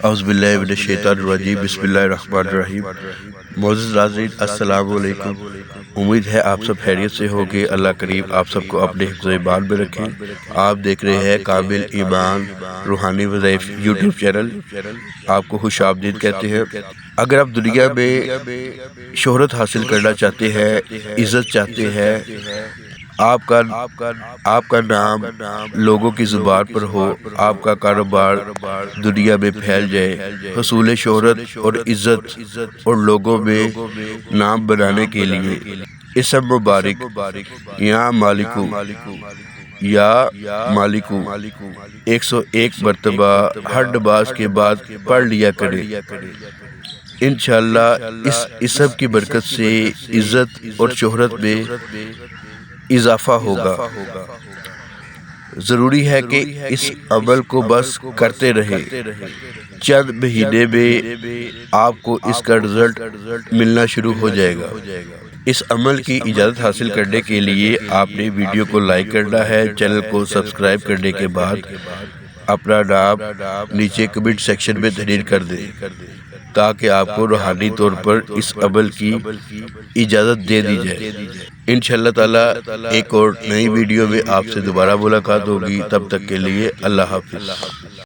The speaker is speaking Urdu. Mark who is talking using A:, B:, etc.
A: اعوذ باللہ من الشیطان الرجیم، بسم اللہ الرحمن الرحیم۔ معزز ناظرین، السلام علیکم۔ امید ہے آپ سب خیریت سے ہوں گے۔ اللہ کریم آپ سب کو اپنے حفظ و ایمان میں رکھے۔ آپ دیکھ رہے ہیں کامل ایمان روحانی وظائف یوٹیوب چینل۔ آپ کو خوش آمدید کہتے ہیں۔ اگر آپ دنیا میں شہرت حاصل کرنا چاہتے ہیں، عزت چاہتے ہیں، آپ کا نام لوگوں کی زبان پر ہو، آپ کا کاروبار دنیا میں پھیل جائے، حصول شہرت اور عزت اور لوگوں میں نام بنانے کے لیے اسم مبارک یا مالکو 101 مرتبہ ہر نماز کے بعد پڑھ لیا کریں۔ انشاءاللہ اس اسم کی برکت سے عزت اور شہرت میں اضافہ ہوگا۔ ضروری ہے کہ اس عمل کو بس کرتے رہیں۔ چند مہینے میں آپ کو اس کا رزلٹ ملنا شروع ہو جائے گا۔ اس عمل کی اجازت حاصل کرنے کے لیے آپ نے ویڈیو کو لائک کرنا ہے۔ چینل کو سبسکرائب کرنے کے بعد اپنا نام نیچے کمنٹ سیکشن میں تحریر کر دیں تاکہ آپ کو روحانی طور پر اس عمل کی اجازت دے دی جائے۔ انشاءاللہ تعالی ایک اور نئی ویڈیو میں آپ سے دوبارہ ملاقات ہوگی۔ تب تک کے لیے اللہ حافظ۔